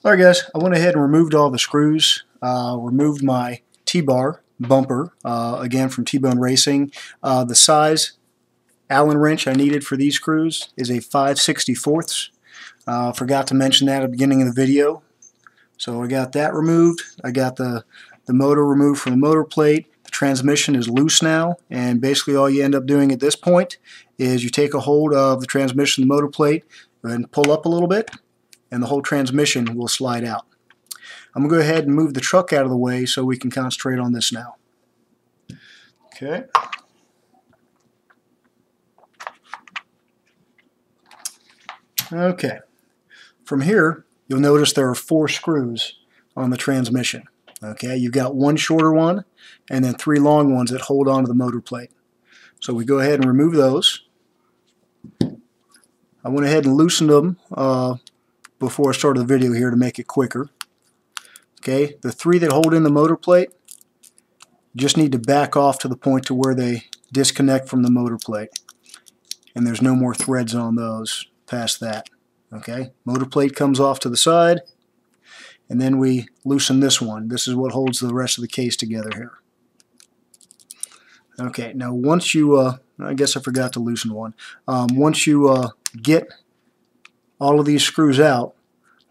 Alright guys, I went ahead and removed all the screws, removed my T-bar bumper, again from T-Bone Racing. The size Allen wrench I needed for these screws is a 5/64. Forgot to mention that at the beginning of the video. So I got that removed. I got the motor removed from the motor plate. The transmission is loose now, and basically all you end up doing at this point is you take a hold of the transmission, the motor plate, and pull up a little bit, and the whole transmission will slide out. I'm going to go ahead and move the truck out of the way so we can concentrate on this now. Okay. Okay. From here, you'll notice there are 4 screws on the transmission. Okay, you've got one shorter one and then 3 long ones that hold onto the motor plate. So we go ahead and remove those. I went ahead and loosened them before I started the video here to make it quicker. Okay, the 3 that hold in the motor plate just need to back off to the point to where they disconnect from the motor plate, and there's no more threads on those past that. Okay, motor plate comes off to the side, and then we loosen this one. This is what holds the rest of the case together here. Okay, now once you, I guess I forgot to loosen one. Once you get all of these screws out,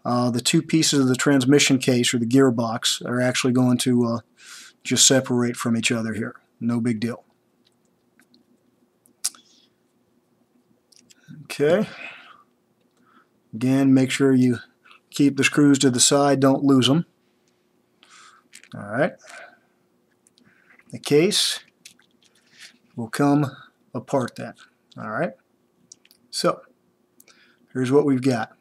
the 2 pieces of the transmission case or the gearbox are actually going to just separate from each other here. No big deal. Okay. Again, make sure you keep the screws to the side, don't lose them. Alright. The case will come apart then. Alright. So, here's what we've got.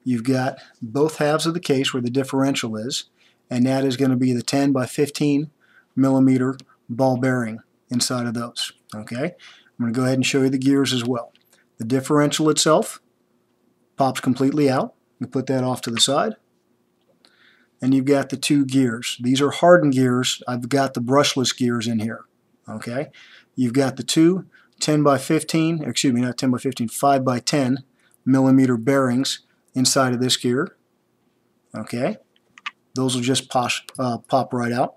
You've got both halves of the case where the differential is, and that is going to be the 10 by 15 millimeter ball bearing inside of those. Okay. I'm going to go ahead and show you the gears as well. The differential itself pops completely out. You put that off to the side. And you've got the 2 gears. These are hardened gears. I've got the brushless gears in here. Okay. You've got the 2 10 by 15, excuse me, not 10 by 15, 5 by 10 millimeter bearings inside of this gear. Okay. Those will just pop right out.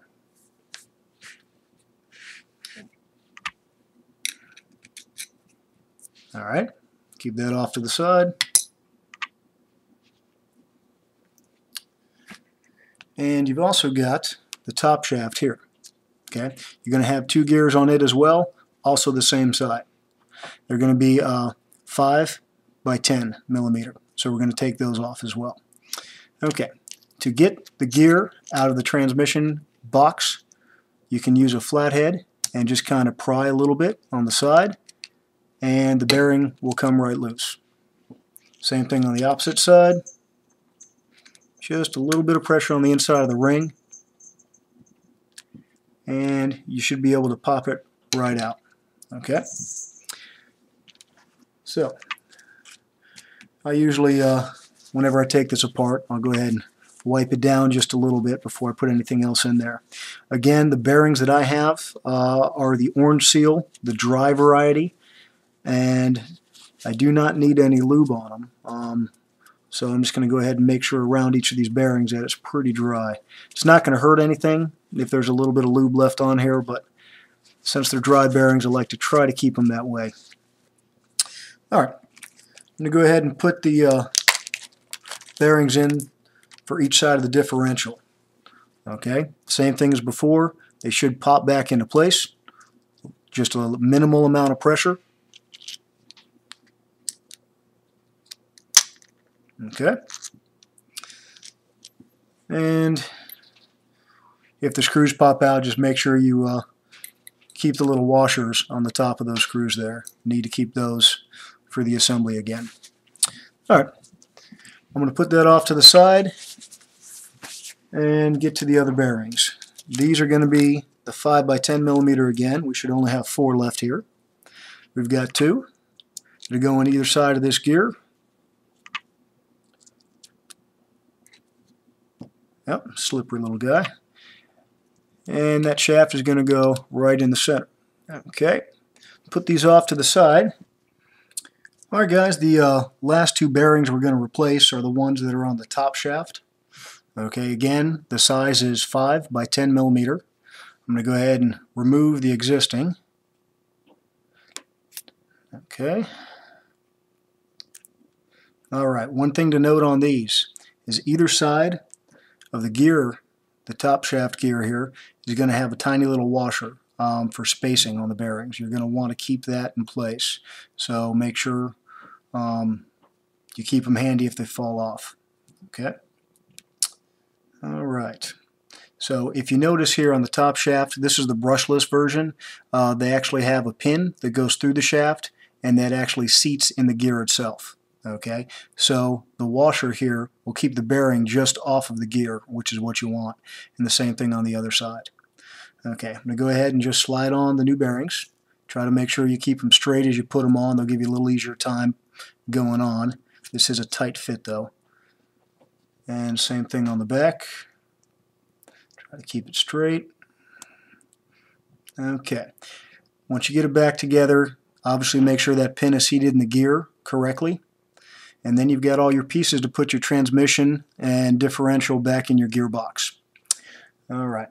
Alright. Keep that off to the side. And you've also got the top shaft here. Okay, you're going to have 2 gears on it as well, also the same side. They're going to be 5 by 10 millimeter, so we're going to take those off as well. Okay, to get the gear out of the transmission box, you can use a flathead and just kind of pry a little bit on the side, and the bearing will come right loose. Same thing on the opposite side. Just a little bit of pressure on the inside of the ring, and you should be able to pop it right out. Okay. So I usually, whenever I take this apart, I'll go ahead and wipe it down just a little bit before I put anything else in there. Again, the bearings that I have are the orange seal, the dry variety, and I do not need any lube on them. So I'm just going to go ahead and make sure around each of these bearings that it's pretty dry. It's not going to hurt anything if there's a little bit of lube left on here, but since they're dry bearings, I like to try to keep them that way. Alright, I'm going to go ahead and put the bearings in for each side of the differential. Okay, same thing as before. They should pop back into place. Just a minimal amount of pressure. Okay, and if the screws pop out, just make sure you keep the little washers on the top of those screws there. You need to keep those for the assembly again. Alright, I'm going to put that off to the side and get to the other bearings. These are going to be the 5 by 10 millimeter again. We should only have 4 left here. We've got 2 that go on either side of this gear. Yep, slippery little guy. And that shaft is going to go right in the center. Okay, put these off to the side. Alright guys, the last 2 bearings we're going to replace are the ones that are on the top shaft. Okay, again, the size is 5 by 10 millimeter. I'm going to go ahead and remove the existing. Okay. Alright, one thing to note on these is either side of the gear, the top shaft gear here, is going to have a tiny little washer for spacing on the bearings. You're going to want to keep that in place. So make sure you keep them handy if they fall off. Okay. Alright. So if you notice here on the top shaft, this is the brushless version. They actually have a pin that goes through the shaft and that actually seats in the gear itself. Okay, so the washer here will keep the bearing just off of the gear, which is what you want, and the same thing on the other side. Okay, I'm going to go ahead and just slide on the new bearings. Try to make sure you keep them straight as you put them on. They'll give you a little easier time going on. This is a tight fit though. And same thing on the back. Try to keep it straight. Okay, once you get it back together, obviously make sure that pin is seated in the gear correctly. And then you've got all your pieces to put your transmission and differential back in your gearbox. Alright,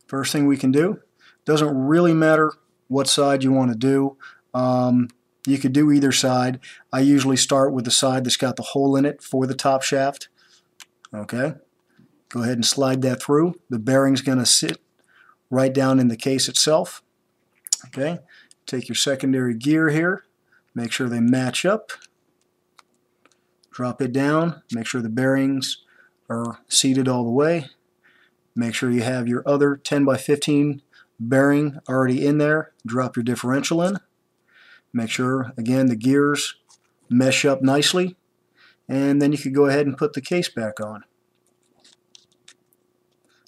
first thing we can do, doesn't really matter what side you want to do. You could do either side. I usually start with the side that's got the hole in it for the top shaft. Okay, go ahead and slide that through. The bearing's going to sit right down in the case itself. Okay, take your secondary gear here, make sure they match up. Drop it down, make sure the bearings are seated all the way. Make sure you have your other 10 by 15 bearing already in there. Drop your differential in. Make sure, again, the gears mesh up nicely. And then you could go ahead and put the case back on.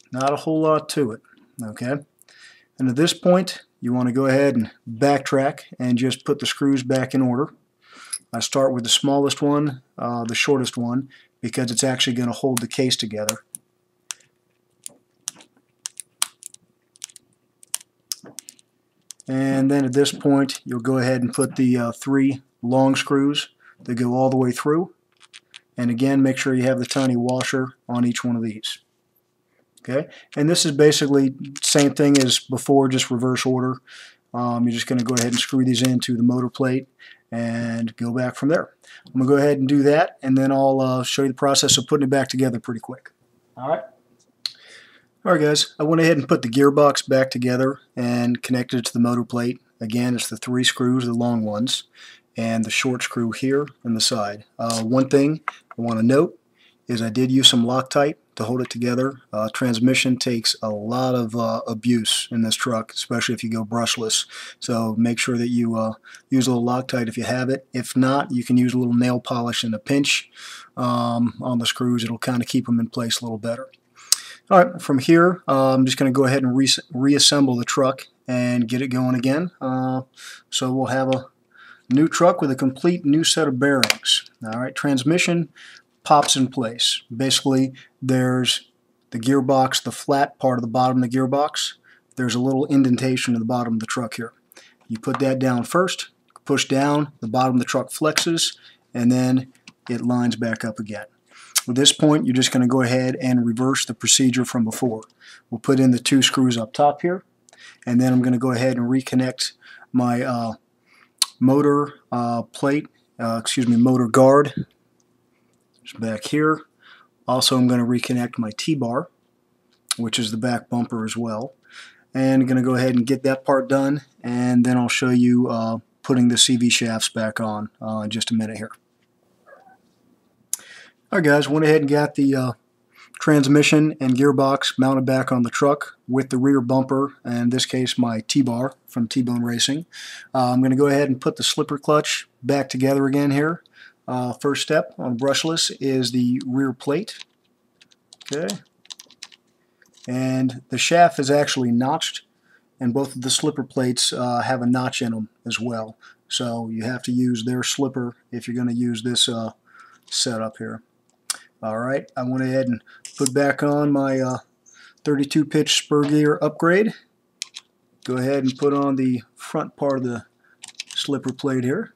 Not a whole lot to it, okay? And at this point, you want to go ahead and backtrack and just put the screws back in order. I start with the smallest one, the shortest one, because it's actually going to hold the case together. And then at this point, you'll go ahead and put the 3 long screws that go all the way through. And again, make sure you have the tiny washer on each one of these. Okay, and this is basically the same thing as before, just reverse order. You're just going to go ahead and screw these into the motor plate and go back from there. I'm going to go ahead and do that, and then I'll show you the process of putting it back together pretty quick. Alright, guys, I went ahead and put the gearbox back together and connected it to the motor plate. Again, it's the 3 screws, the long ones, and the short screw here on the side. One thing I want to note is I did use some Loctite to hold it together. Transmission takes a lot of abuse in this truck, especially if you go brushless. So make sure that you use a little Loctite if you have it. If not, you can use a little nail polish and a pinch on the screws. It'll kind of keep them in place a little better. Alright, from here I'm just going to go ahead and reassemble the truck and get it going again. So we'll have a new truck with a complete new set of bearings. Alright, transmission pops in place. Basically, there's the gearbox, the flat part of the bottom of the gearbox. There's a little indentation at the bottom of the truck here. You put that down first, push down, the bottom of the truck flexes, and then it lines back up again. At this point, you're just going to go ahead and reverse the procedure from before. We'll put in the 2 screws up top here, and then I'm going to go ahead and reconnect my motor plate, motor guard. It's back here. Also, I'm going to reconnect my T-bar, which is the back bumper as well. And I'm going to go ahead and get that part done, and then I'll show you putting the CV shafts back on in just a minute here. Alright guys, went ahead and got the transmission and gearbox mounted back on the truck with the rear bumper, and in this case my T-bar from T-Bone Racing. I'm going to go ahead and put the slipper clutch back together again here. First step on brushless is the rear plate. Okay, and the shaft is actually notched, and both of the slipper plates have a notch in them as well. So you have to use their slipper if you're going to use this setup here. Alright, I went ahead and put back on my 32 pitch spur gear upgrade. Go ahead and put on the front part of the slipper plate here.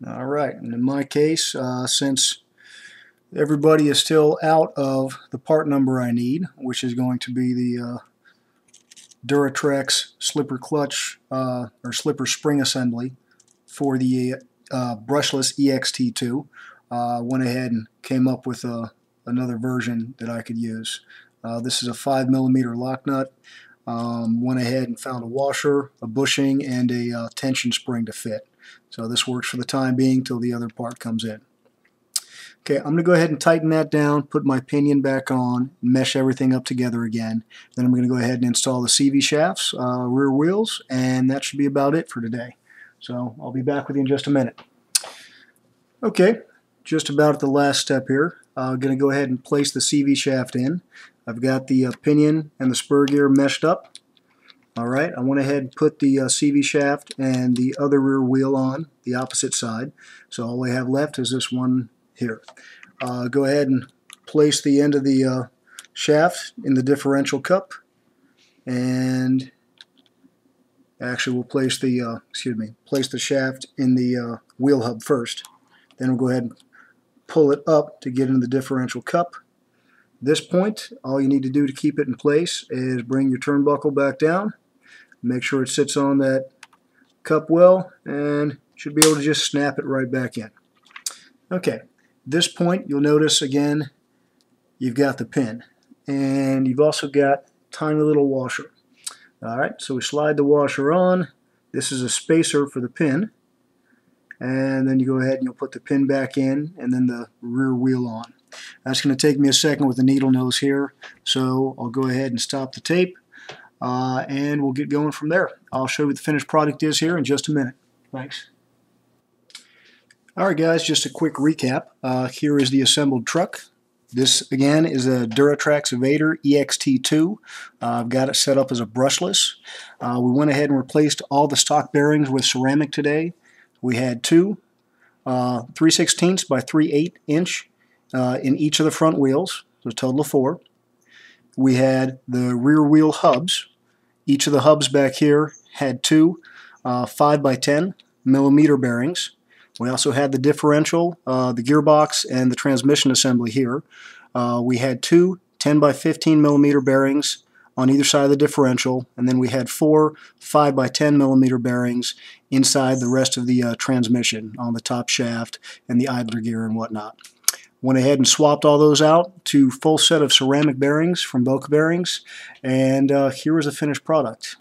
Alright, and in my case, since everybody is still out of the part number I need, which is going to be the Duratrax slipper clutch or slipper spring assembly for the Brushless EXT2. Went ahead and came up with another version that I could use. This is a 5mm lock nut. Went ahead and found a washer, a bushing, and a tension spring to fit. So this works for the time being till the other part comes in. Okay, I'm going to go ahead and tighten that down, put my pinion back on, mesh everything up together again. Then I'm going to go ahead and install the CV shafts, rear wheels, and that should be about it for today. So I'll be back with you in just a minute. Okay, just about at the last step here. I'm going to go ahead and place the CV shaft in. I've got the pinion and the spur gear meshed up. Alright, I went ahead and put the CV shaft and the other rear wheel on the opposite side. So all I have left is this one here. Go ahead and place the end of the shaft in the differential cup, and actually we'll place the place the shaft in the wheel hub first. Then we'll go ahead and pull it up to get into the differential cup. At this point, all you need to do to keep it in place is bring your turnbuckle back down, make sure it sits on that cup well, and you should be able to just snap it right back in. Okay. At this point, you'll notice again you've got the pin, and you've also got a tiny little washer. Alright, so we slide the washer on. This is a spacer for the pin, and then you go ahead and you'll put the pin back in, and then the rear wheel on. That's going to take me a second with the needle nose here, so I'll go ahead and stop the tape, and we'll get going from there. I'll show you what the finished product is here in just a minute. Thanks. Alright guys, just a quick recap. Here is the assembled truck. This again is a Duratrax Evader EXT2. I've got it set up as a brushless. We went ahead and replaced all the stock bearings with ceramic today. We had two 3/16 by 3/8 inch in each of the front wheels, so a total of 4. We had the rear wheel hubs. Each of the hubs back here had two 5 by 10mm bearings. We also had the differential, the gearbox, and the transmission assembly here. We had two 10 by 15mm bearings on either side of the differential, and then we had 4 5 by 10mm bearings inside the rest of the transmission on the top shaft and the idler gear and whatnot. Went ahead and swapped all those out to full set of ceramic bearings from Boca bearings, and here is the finished product.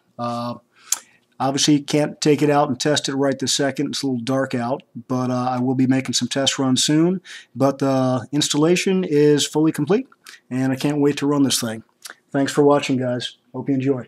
Obviously, can't take it out and test it right this second. It's a little dark out, but I will be making some test runs soon. But the installation is fully complete, and I can't wait to run this thing. Thanks for watching, guys. Hope you enjoy.